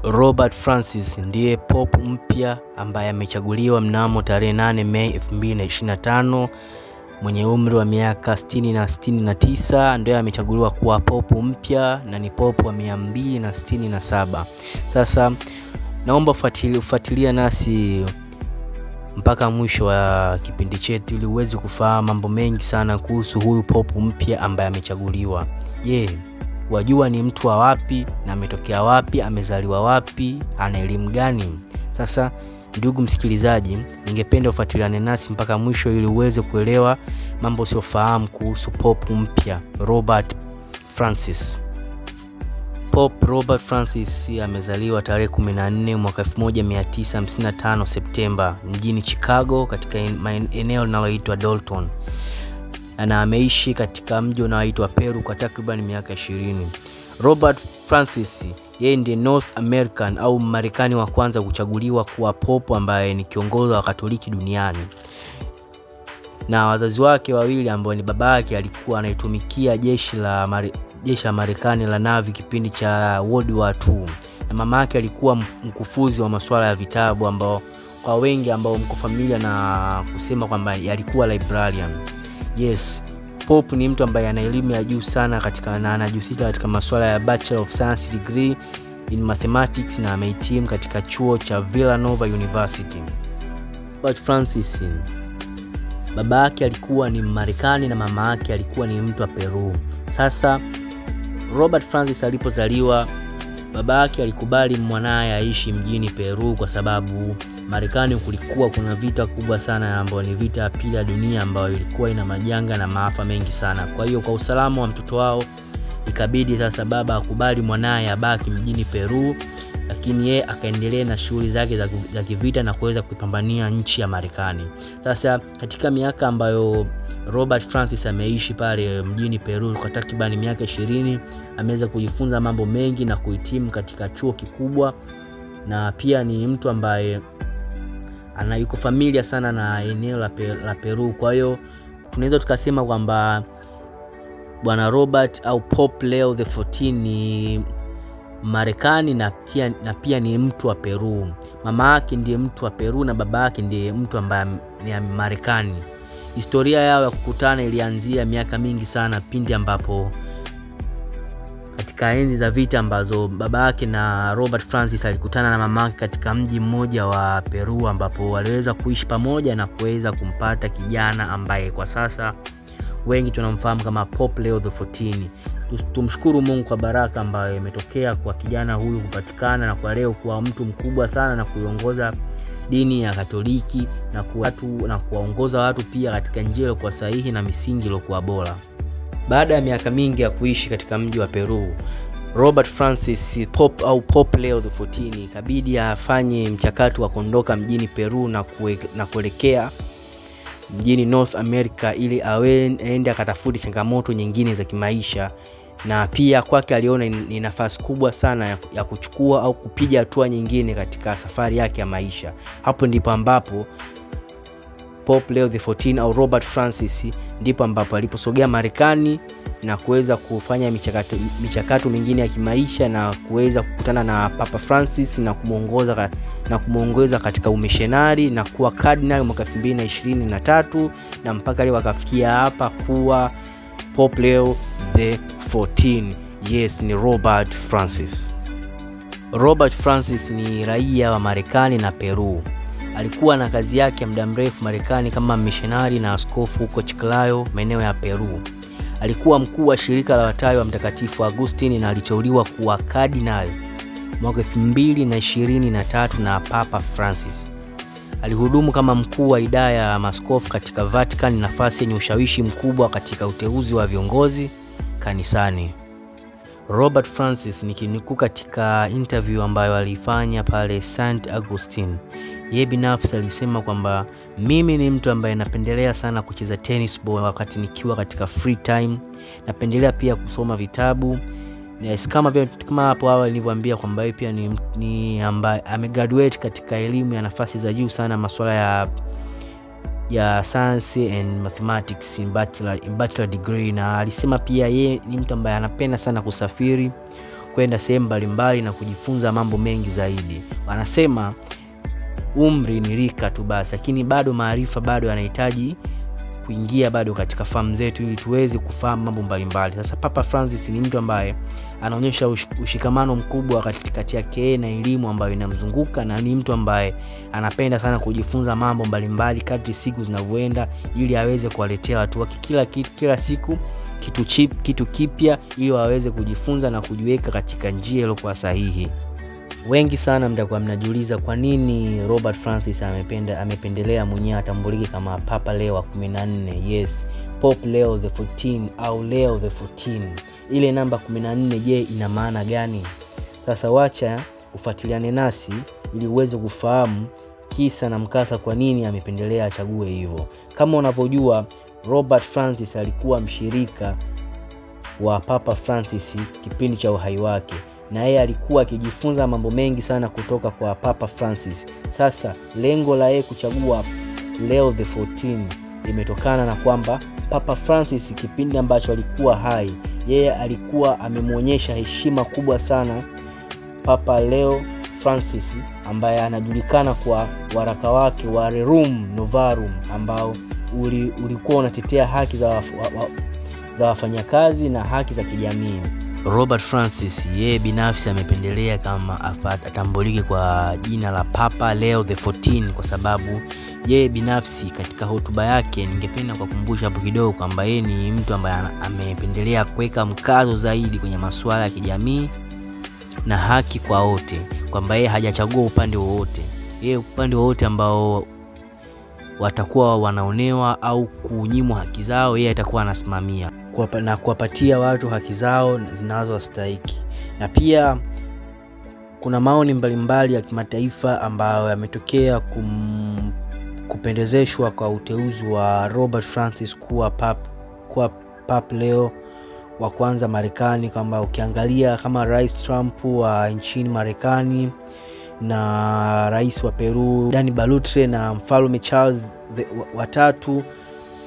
Robert Francis ndiye Pope mpya ambaye amechaguliwa mnamo tarehe 8 Mei 2025 mwenye umri wa miaka 60 na 69 ndiye amechaguliwa kuwa Pope mpya na ni Pope wa 267. Sasa naomba ufuatilia nasi mpaka mwisho wa kipindi chetu ili uweze kufahamu mambo mengi sana kuhusu huyu Pope mpya ambaye amechaguliwa. Wajua ni mtu wa wapi na ametokea wapi, amezaliwa wapi, ana elimu gani? Sasa ndugu msikilizaji, ningependa ufuatiliane nasi mpaka mwisho ili uweze kuelewa mambo usiyofahamu kuhusu Pope mpya Robert Francis. Pope Robert Francis amezaliwa tarehe 14 mwaka 1955 Septemba mjini Chicago katika eneo linaloitwa Dalton. Na ameishi katika mji unaoitwa Peru kwa takriban miaka 20. Robert Francis yeye ndiye North American au Marekani wa kwanza kuchaguliwa kuwa Pope ambaye ni kiongozi wa Katoliki duniani. Na wazazi wake wawili ambao ni baba yake alikuwa anaitumikia jeshi la Marekani la Navy kipindi cha World War II. Na mama yake alikuwa mkufuzi wa masuala ya vitabu ambao kwa wengi ambao mko familia na kusema kwamba alikuwa librarian. Yes, Pope ni mtu ambaye ana elimu ya juu sana na anajihusisha katika masuala ya Bachelor of Science degree in Mathematics na amehitimu katika chuo cha Villanova University. Robert Francis baba yake alikuwa ni Marekani na mama yake alikuwa ni mtu wa Peru. Sasa Robert Francis alipozaliwa, baba yake alikubali mwanae aishi mjini Peru kwa sababu Marekani kulikuwa kuna vita kubwa sana ambayo ni vita ya pili ya dunia ambayo ilikuwa ina majanga na maafa mengi sana. Kwa hiyo kwa usalama wa mtoto wao ikabidi sasa baba akubali mwanae abaki mjini Peru, lakini yeye akaendelea na shughuli zake za kivita na kuweza kupambania nchi ya Marekani. Sasa katika miaka ambayo Robert Francis ameishi pale mjini Peru kwa takriban miaka 20, ameweza kujifunza mambo mengi na kuhitimu katika chuo kikubwa, na pia ni mtu ambaye yuko familia sana na eneo la Peru. Kwa hiyo tunaweza tukasema kwamba Bwana Robert au Pope Leo the 14 ni Marekani na pia ni mtu wa Peru. Mama yake ndiye mtu wa Peru na baba yake ndiye mtu ambaye ni Marekani. Historia yao ya kukutana ilianzia miaka mingi sana pindi ambapo katika enzi za vita ambazo baba yake na Robert Francis alikutana na mama yake katika mji mmoja wa Peru ambapo waliweza kuishi pamoja na kuweza kumpata kijana ambaye kwa sasa wengi tunamfahamu kama Pope Leo the 14. Tumshukuru Mungu kwa baraka ambayo imetokea kwa kijana huyu kupatikana na kwa leo kuwa mtu mkubwa sana na kuiongoza dini ya Katoliki na kuwaongoza watu pia katika njia iliyokuwa sahihi na misingi iliyokuwa bora. Baada ya miaka mingi ya kuishi katika mji wa Peru, Robert Francis Pope Leo the 14 ikabidi afanye mchakato wa kuondoka mjini Peru na kuelekea mjini North America ili aende akatafuti changamoto nyingine za kimaisha, na pia kwake aliona ni nafasi kubwa sana ya kuchukua au kupiga hatua nyingine katika safari yake ya maisha. Hapo ndipo ambapo Pope Leo the 14 au Robert Francis ndipo ambapo aliposogea Marekani na kuweza kufanya michakato mingine ya kimaisha na kuweza kukutana na Papa Francis na kumuongoza katika umissionari na kuwa cardinal mwaka 2023 na mpaka leo akafikia hapa kuwa Pope Leo the 14. Yes, ni Robert Francis. Robert Francis ni raia wa Marekani na Peru. Alikuwa na kazi yake ya muda mrefu Marekani kama missionary na askofu huko Chiclayo, maeneo ya Peru. Alikuwa mkuu wa shirika la watawa wa Mtakatifu Agustini na aliteuliwa kuwa cardinal mwaka 2023 na Papa Francis. Alihudumu kama mkuu wa idara ya maaskofu katika Vatican, nafasi yenye ushawishi mkubwa katika uteuzi wa viongozi kanisani. Robert Francis nikinukuu katika interview ambayo alifanya pale St. Augustine, yeye binafsi alisema kwamba mimi ni mtu ambaye napendelea sana kucheza tennis ball wakati nikiwa katika free time. Napendelea pia kusoma vitabu. Yes, kama hapo awali nilivyoambia kwamba yeye pia ni ambaye amegraduate katika elimu ya nafasi za juu sana masuala ya science and mathematics in bachelor degree, na alisema pia yeye ni mtu ambaye anapenda sana kusafiri kwenda sehemu mbalimbali na kujifunza mambo mengi zaidi. Wanasema umri ni rika tu basi, lakini bado maarifa bado yanahitaji kuingia bado katika fahamu zetu ili tuweze kufahamu mambo mbalimbali. Sasa Papa Francis ni mtu ambaye anaonyesha ushikamano mkubwa kati yake na elimu ambayo inamzunguka, na ni mtu ambaye anapenda sana kujifunza mambo mbalimbali kadri siku zinavyoenda, ili aweze kuwaletea watu wake kila siku kitu kipya, ili waweze kujifunza na kujiweka katika njia iliyokuwa sahihi. Wengi sana mtakuwa mnajiuliza kwa nini Robert Francis amependelea mwenyewe atambulike kama Papa Leo wa 14. Yes, Pope Leo the 14 au Leo the 14. Ile namba 14 je, ina maana gani? Sasa wacha ufuatiliane nasi ili uweze kufahamu kisa na mkasa kwa nini amependelea achague hivyo. Kama unavyojua, Robert Francis alikuwa mshirika wa Papa Francis kipindi cha uhai wake, na yeye alikuwa akijifunza mambo mengi sana kutoka kwa Papa Francis. Sasa lengo la yeye kuchagua Leo the 14 limetokana na kwamba Papa Francis kipindi ambacho alikuwa hai, yeye alikuwa amemuonyesha heshima kubwa sana Papa Leo Francis, ambaye anajulikana kwa waraka wake wa Rerum Novarum ambao ulikuwa unatetea haki za wafanyakazi na haki za kijamii. Robert Francis yeye binafsi amependelea kama atambulike kwa jina la Papa Leo the 14 kwa sababu yeye binafsi katika hotuba yake, ningependa kukumbusha hapo kidogo kwamba yeye ni mtu ambaye amependelea kuweka mkazo zaidi kwenye masuala ya kijamii na haki kwa wote, kwamba yeye hajachagua upande wowote. Yeye upande wowote ambao watakuwa wanaonewa au kunyimwa haki zao, yeye atakuwa anasimamia na kuwapatia watu haki zao zinazostahili. Na pia kuna maoni mbalimbali ya kimataifa ambayo yametokea kupendezeshwa kwa uteuzi wa Robert Francis kuwa Papa Leo wa kwanza Marekani, kwamba ukiangalia kama Rais Trump wa nchini Marekani na Rais wa Peru Dani Balutre na Mfalme Charles wa tatu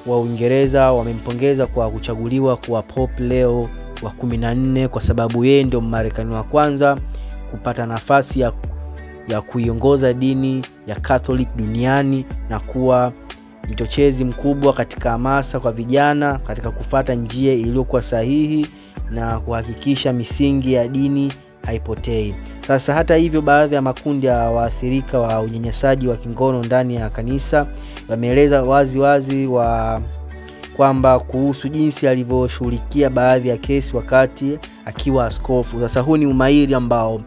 wa Uingereza wamempongeza kwa kuchaguliwa kuwa Pope Leo wa 14 kwa sababu yeye ndio Marekani wa kwanza kupata nafasi ya kuiongoza dini ya Catholic duniani na kuwa mchochezi mkubwa katika hamasa kwa vijana katika kufuata njia iliyokuwa sahihi na kuhakikisha misingi ya dini haipotei. Sasa hata hivyo, baadhi ya makundi ya waathirika wa unyanyasaji wa kingono ndani ya kanisa wameeleza wazi kwamba kuhusu jinsi alivyoshughulikia baadhi ya kesi wakati akiwa askofu. Sasa huu ni umahiri ambao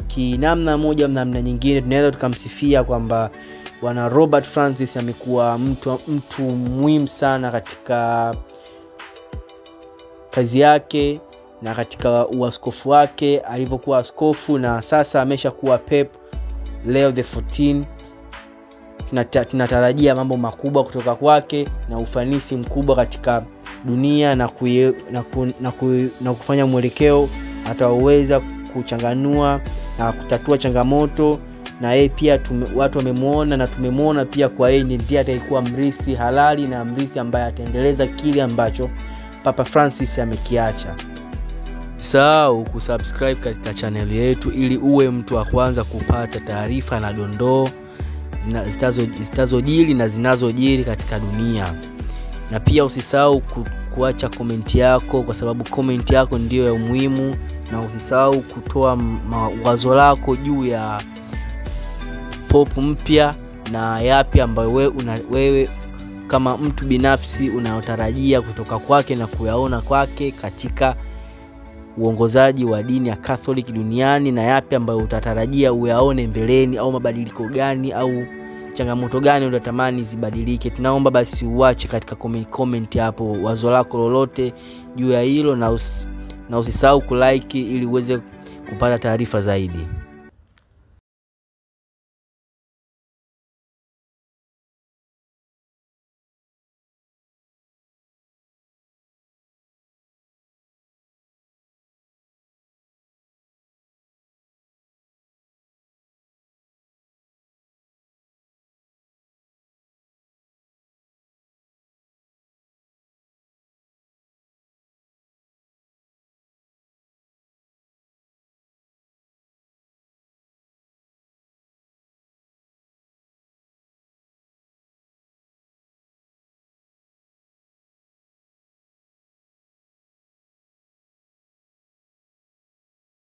kinamna moja namna nyingine tunaweza tukamsifia kwamba Bwana Robert Francis amekuwa mtu muhimu sana katika kazi yake na katika uaskofu wake alivyokuwa askofu, na sasa ameshakuwa Pope Leo the 14. Tunatarajia mambo makubwa kutoka kwake na ufanisi mkubwa katika dunia na kufanya mwelekeo ataweza kuchanganua na kutatua changamoto. Na yeye pia watu wamemuona na tumemuona pia kwa yeye ndiye atakuwa mrithi halali na mrithi ambaye ataendeleza kile ambacho Papa Francis amekiacha. Usisahau kusubscribe katika channel yetu ili uwe mtu wa kwanza kupata taarifa na dondoo zitazojiri na zinazojiri katika dunia. Na pia usisahau kuacha comment yako kwa sababu comment yako ndio ya muhimu, na usisahau kutoa wazo lako juu ya Pope mpya na yapi ambayo wewe kama mtu binafsi unayotarajia kutoka kwake na kuyaona kwake katika uongozaji wa dini ya Catholic duniani, na yapi ambayo utatarajia uyaone mbeleni, au mabadiliko gani au changamoto gani unatamani zibadilike. Tunaomba basi uache katika comment hapo wazo lako lolote juu ya hilo, na usisahau kulike ili uweze kupata taarifa zaidi.